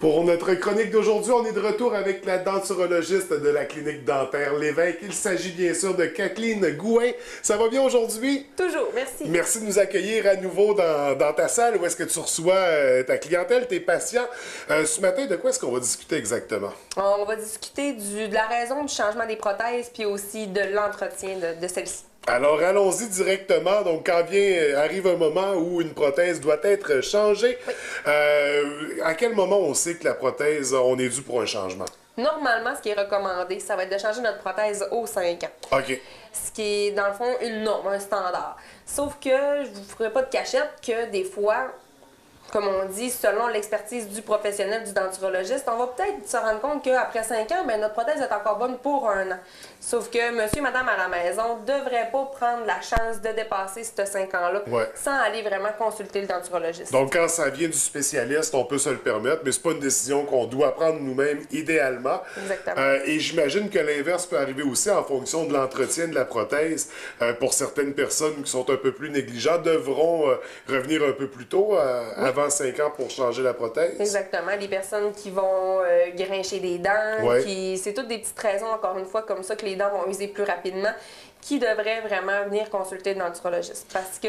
Pour notre chronique d'aujourd'hui, on est de retour avec la denturologiste de la clinique dentaire Lévesque. Il s'agit bien sûr de Kathleen Gouin. Ça va bien aujourd'hui? Toujours, merci. Merci de nous accueillir à nouveau dans ta salle où est-ce que tu reçois ta clientèle, tes patients. Ce matin, de quoi est-ce qu'on va discuter exactement? On va discuter de la raison du changement des prothèses puis aussi de l'entretien de celles-ci. Alors, allons-y directement. Donc, quand arrive un moment où une prothèse doit être changée, Oui. À quel moment on sait que la prothèse, on est dû pour un changement? Normalement, ce qui est recommandé, ça va être de changer notre prothèse aux 5 ans. OK. Ce qui est, dans le fond, une norme, un standard. Sauf que je vous ferai pas de cachette que des fois, comme on dit, selon l'expertise du professionnel, du denturologiste, on va peut-être se rendre compte qu'après 5 ans, notre prothèse est encore bonne pour 1 an. Sauf que monsieur, madame à la maison ne devrait pas prendre la chance de dépasser ces 5 ans-là sans aller vraiment consulter le denturologiste. Donc, quand ça vient du spécialiste, on peut se le permettre, mais c'est pas une décision qu'on doit prendre nous-mêmes idéalement. Exactement. Et j'imagine que l'inverse peut arriver aussi en fonction de l'entretien de la prothèse. Pour certaines personnes qui sont un peu plus négligentes, devront revenir un peu plus tôt, avant 5 ans, pour changer la prothèse. Exactement. Les personnes qui vont grincher des dents, c'est toutes des petites raisons, encore une fois, comme ça, que les dents vont user plus rapidement, qui devraient vraiment venir consulter le denturologiste. Parce que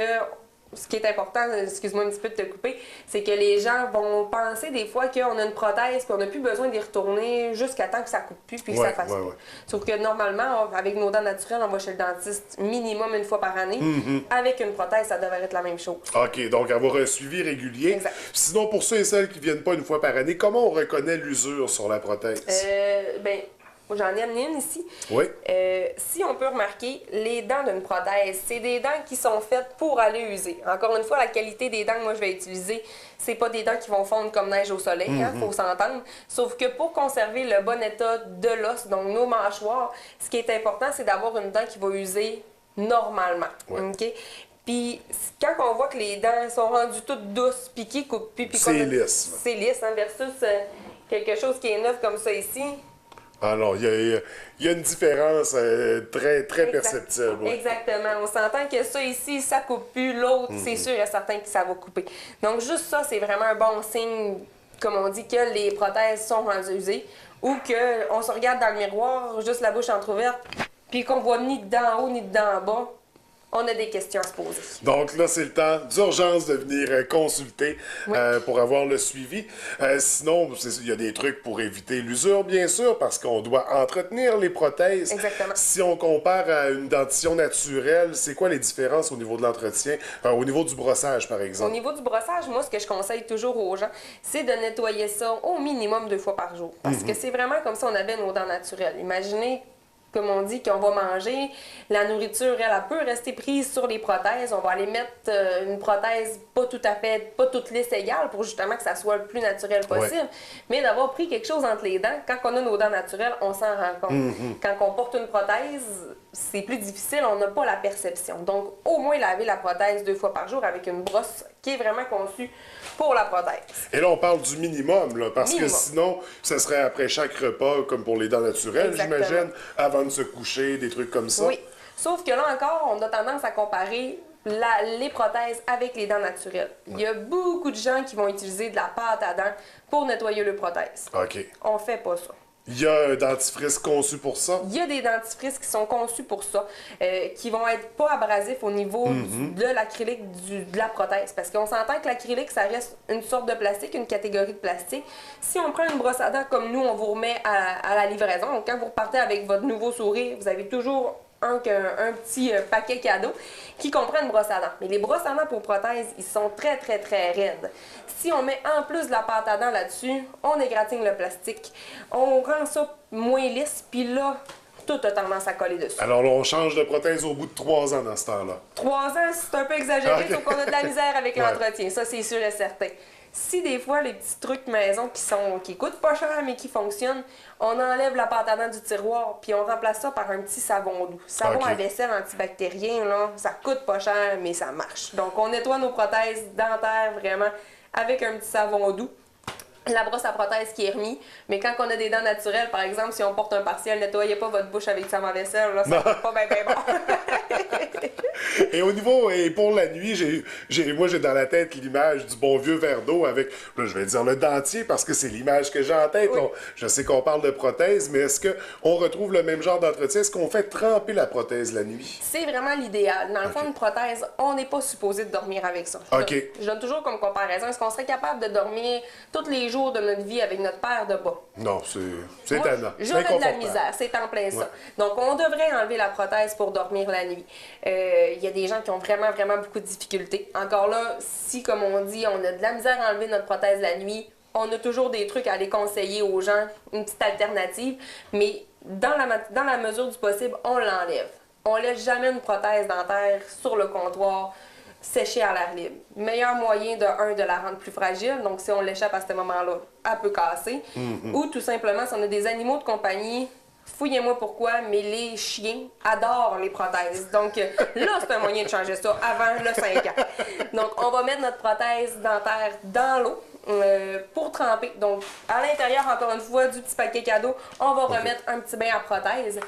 ce qui est important, excuse-moi un petit peu de te couper, c'est que les gens vont penser des fois qu'on a une prothèse qu'on n'a plus besoin d'y retourner jusqu'à temps que ça coupe plus puis que ça fasse plus. Sauf que normalement, avec nos dents naturelles, on va chez le dentiste minimum 1 fois par année. Avec une prothèse, ça devrait être la même chose. OK, donc avoir un suivi régulier. Exact. Sinon, pour ceux et celles qui ne viennent pas 1 fois par année, comment on reconnaît l'usure sur la prothèse? J'en ai amené une ici. Oui. Si on peut remarquer, les dents d'une prothèse, c'est des dents qui sont faites pour aller user. Encore une fois, la qualité des dents que moi je vais utiliser, c'est pas des dents qui vont fondre comme neige au soleil, faut s'entendre. Sauf que pour conserver le bon état de l'os, donc nos mâchoires, ce qui est important, c'est d'avoir une dent qui va user normalement. OK? Puis quand on voit que les dents sont rendues toutes douces, puis qui coupent plus, puis c'est lisse. C'est lisse, versus quelque chose qui est neuf comme ça ici. Alors, il y a une différence très perceptible. Ouais. Exactement. On s'entend que ça ici, ça coupe plus. L'autre, c'est sûr et certain que ça va couper. Donc, juste ça, c'est vraiment un bon signe, comme on dit, que les prothèses sont rendues usées ou qu'on se regarde dans le miroir, juste la bouche entrouverte, puis qu'on voit ni de dents en haut ni de dents en bas. On a des questions à se poser. Donc là, c'est le temps d'urgence de venir consulter pour avoir le suivi. Sinon, il y a des trucs pour éviter l'usure, bien sûr, parce qu'on doit entretenir les prothèses. Exactement. Si on compare à une dentition naturelle, c'est quoi les différences au niveau de l'entretien, au niveau du brossage, par exemple? Au niveau du brossage, moi, ce que je conseille toujours aux gens, c'est de nettoyer ça au minimum 2 fois par jour. Parce que c'est vraiment comme si on avait nos dents naturelles. Imaginez, comme on dit, qu'on va manger, la nourriture, elle peut rester prise sur les prothèses. On va aller mettre une prothèse pas toute lisse égale pour justement que ça soit le plus naturel possible. Mais d'avoir pris quelque chose entre les dents, quand on a nos dents naturelles, on s'en rend compte. Quand on porte une prothèse, c'est plus difficile, on n'a pas la perception. Donc, au moins laver la prothèse 2 fois par jour avec une brosse qui est vraiment conçue pour la prothèse. Et là, on parle du minimum, là, parce que sinon, ça serait après chaque repas, comme pour les dents naturelles, j'imagine, avant de se coucher, des trucs comme ça. Oui. Sauf que là encore, on a tendance à comparer les prothèses avec les dents naturelles. Il y a beaucoup de gens qui vont utiliser de la pâte à dents pour nettoyer leurs prothèses. OK. On fait pas ça. Il y a un dentifrice conçu pour ça? Il y a des dentifrices qui sont conçus pour ça, qui vont être pas abrasifs au niveau de l'acrylique de la prothèse. Parce qu'on s'entend que l'acrylique, ça reste une sorte de plastique, une catégorie de plastique. Si on prend une brosse à dents comme nous, on vous remet à la livraison. Donc, quand vous repartez avec votre nouveau sourire, vous avez toujours un petit paquet cadeau qui comprend une brosse à dents. Mais les brosses à dents pour prothèse, ils sont très raides. Si on met en plus de la pâte à dents là-dessus, on égratigne le plastique, on rend ça moins lisse, puis là, tout a tendance à coller dessus. Alors là, on change de prothèse au bout de 3 ans dans ce temps-là. 3 ans, c'est un peu exagéré, sauf qu'on a de la misère avec l'entretien, ça c'est sûr et certain. Si des fois, les petits trucs maison qui coûtent pas cher mais qui fonctionnent, on enlève la pâte à dents du tiroir puis on remplace ça par un petit savon doux. Savon à vaisselle antibactérien, là, ça coûte pas cher mais ça marche. Donc, on nettoie nos prothèses dentaires vraiment avec un petit savon doux. La brosse à prothèse qui est remise, mais quand on a des dents naturelles, par exemple, si on porte un partiel, nettoyez pas votre bouche avec du savon à vaisselle, là, ça ne pas bien bon. Et au niveau, et pour la nuit, moi j'ai dans la tête l'image du bon vieux verre d'eau avec, là, je vais dire le dentier parce que c'est l'image que j'ai en tête. Oui. Je sais qu'on parle de prothèse, mais est-ce qu'on retrouve le même genre d'entretien? Est-ce qu'on fait tremper la prothèse la nuit? C'est vraiment l'idéal. Dans le fond, une prothèse, on n'est pas supposé de dormir avec ça. OK. Je donne toujours comme comparaison, est-ce qu'on serait capable de dormir tous les jours de notre vie avec notre paire de bas? Non, c'est Moi, étonnant. j'aurais de la inconfortable. misère, c'est en plein ça. Ouais. Donc, on devrait enlever la prothèse pour dormir la nuit. Il y a des gens qui ont vraiment, vraiment beaucoup de difficultés. Encore là, si, comme on dit, on a de la misère à enlever notre prothèse la nuit, on a toujours des trucs à aller conseiller aux gens, une petite alternative, mais dans la mesure du possible, on l'enlève. On laisse jamais une prothèse dentaire sur le comptoir sécher à l'air libre. Meilleur moyen de la rendre plus fragile, donc si on l'échappe à ce moment-là, elle peut casser. Ou tout simplement, si on a des animaux de compagnie, fouillez-moi pourquoi, mais les chiens adorent les prothèses. Donc là, c'est un moyen de changer ça avant le 5 ans. Donc, on va mettre notre prothèse dentaire dans l'eau pour tremper. Donc, à l'intérieur, encore une fois, du petit paquet cadeau, on va remettre un petit bain à prothèse.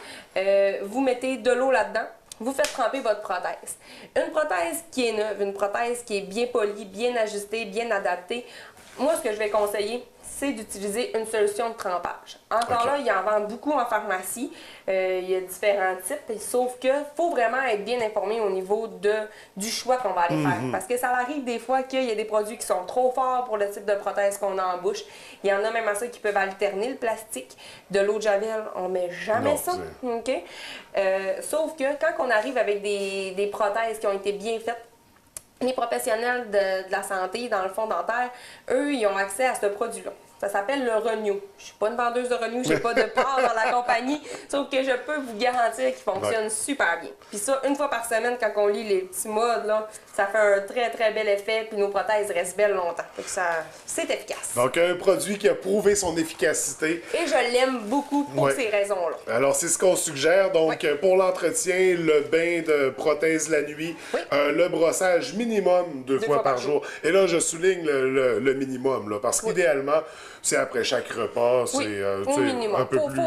Vous mettez de l'eau là-dedans. Vous faites tremper votre prothèse. Une prothèse qui est neuve, une prothèse qui est bien polie, bien ajustée, bien adaptée, moi, ce que je vais conseiller, c'est d'utiliser une solution de trempage. Encore là, il y en vend beaucoup en pharmacie. Il y a différents types, sauf qu'il faut vraiment être bien informé au niveau du choix qu'on va aller faire. Parce que ça arrive des fois qu'il y a des produits qui sont trop forts pour le type de prothèse qu'on a en bouche. Il y en a même à ça qui peuvent alterner le plastique. De l'eau de Javel, on met jamais ça. OK? Sauf que quand on arrive avec des prothèses qui ont été bien faites, les professionnels de la santé, dans le fond dentaire, eux, ils ont accès à ce produit-là. Ça s'appelle le Renew. Je suis pas une vendeuse de Renew, j'ai pas de part dans la compagnie, sauf que je peux vous garantir qu'il fonctionne super bien. Puis ça, une fois par semaine, quand on lit les petits modes, là, ça fait un très, très bel effet, puis nos prothèses restent belles longtemps. Fait que c'est efficace. Donc, un produit qui a prouvé son efficacité. Et je l'aime beaucoup pour ces raisons-là. Alors, c'est ce qu'on suggère. Donc, pour l'entretien, le bain de prothèse la nuit, le brossage minimum deux fois par jour. Et là, je souligne le minimum, là, parce qu'idéalement, c'est après chaque repas, c'est au minimum. Un peu plus...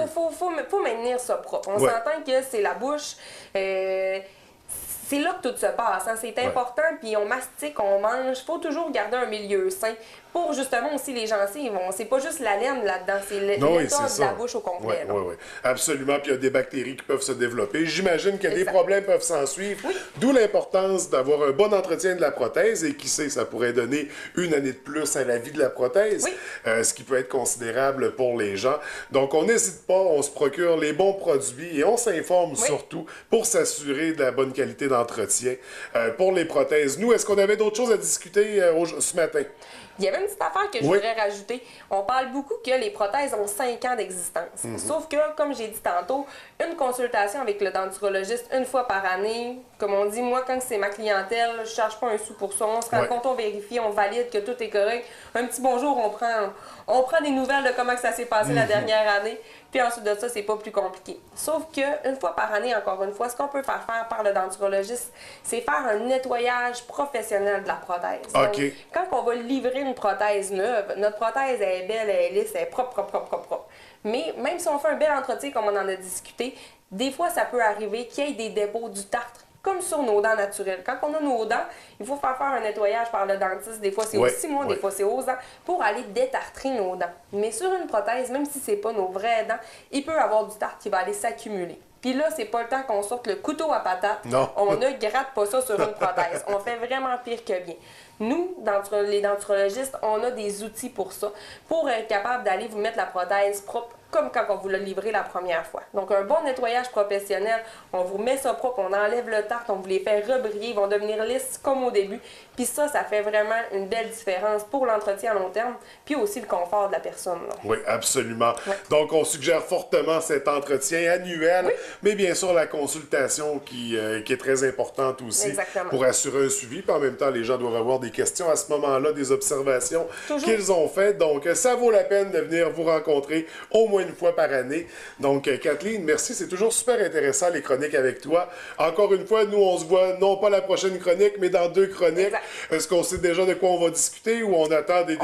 Faut maintenir ça propre. On s'entend que c'est la bouche... c'est là que tout se passe. Hein? C'est important, puis on mastique, on mange. Il faut toujours garder un milieu sain pour justement aussi les gencives. C'est pas juste la laine là-dedans, c'est l'état de la bouche au complet. Oui. Absolument. Puis il y a des bactéries qui peuvent se développer. J'imagine que des problèmes peuvent s'en suivre. D'où l'importance d'avoir un bon entretien de la prothèse. Et qui sait, ça pourrait donner une année de plus à la vie de la prothèse, ce qui peut être considérable pour les gens. Donc, on n'hésite pas, on se procure les bons produits et on s'informe surtout pour s'assurer de la bonne qualité d'entretien pour les prothèses. Nous, est-ce qu'on avait d'autres choses à discuter ce matin? Il y avait une petite affaire que je voudrais rajouter. On parle beaucoup que les prothèses ont 5 ans d'existence. Sauf que, comme j'ai dit tantôt, une consultation avec le denturologiste une fois par année, comme on dit, moi, quand c'est ma clientèle, je ne charge pas un sou pour ça. On se rend compte, on vérifie, on valide que tout est correct. Un petit bonjour, on prend des nouvelles de comment ça s'est passé la dernière année. Puis ensuite de ça, c'est pas plus compliqué. Sauf qu'une fois par année, encore une fois, ce qu'on peut faire par le denturologiste, c'est faire un nettoyage professionnel de la prothèse. Donc, quand on va livrer une prothèse neuve, notre prothèse elle est belle, elle est lisse, elle est propre. Mais même si on fait un bel entretien, comme on en a discuté, des fois, ça peut arriver qu'il y ait des dépôts du tartre, comme sur nos dents naturelles. Quand on a nos dents, il faut faire un nettoyage par le dentiste. Des fois, c'est aux 6 mois, des fois, c'est aux dents, pour aller détartrer nos dents. Mais sur une prothèse, même si c'est pas nos vraies dents, il peut y avoir du tartre qui va aller s'accumuler. Puis là, c'est pas le temps qu'on sorte le couteau à patate. Non. On ne gratte pas ça sur une prothèse. On fait vraiment pire que bien. Nous, les denturologistes, on a des outils pour ça, pour être capable d'aller vous mettre la prothèse propre, comme quand on vous l'a livré la première fois. Donc, un bon nettoyage professionnel, on vous met ça propre, on enlève le tartre, on vous les fait rebriller, ils vont devenir lisses comme au début. Puis ça fait vraiment une belle différence pour l'entretien à long terme, puis aussi le confort de la personne. Là. Oui, absolument. Donc, on suggère fortement cet entretien annuel, mais bien sûr, la consultation qui est très importante aussi pour assurer un suivi. Puis en même temps, les gens doivent avoir des questions à ce moment-là, des observations qu'ils ont faites. Donc, ça vaut la peine de venir vous rencontrer au moins une fois par année. Donc, Kathleen, merci. C'est toujours super intéressant, les chroniques avec toi. Encore une fois, nous, on se voit non pas la prochaine chronique, mais dans 2 chroniques. Exact. Est-ce qu'on sait déjà de quoi on va discuter ou on attend des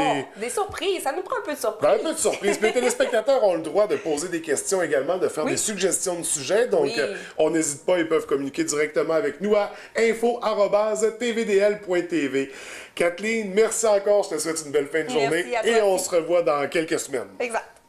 surprises. Ça nous prend un peu de surprise. Ben, un peu de surprise. Les téléspectateurs ont le droit de poser des questions également, de faire des suggestions de sujets. Donc, on n'hésite pas, ils peuvent communiquer directement avec nous à info@tvdl.tv. Kathleen, merci encore. Je te souhaite une belle fin de journée. Merci à toi et on aussi. se revoit dans quelques semaines. Exact.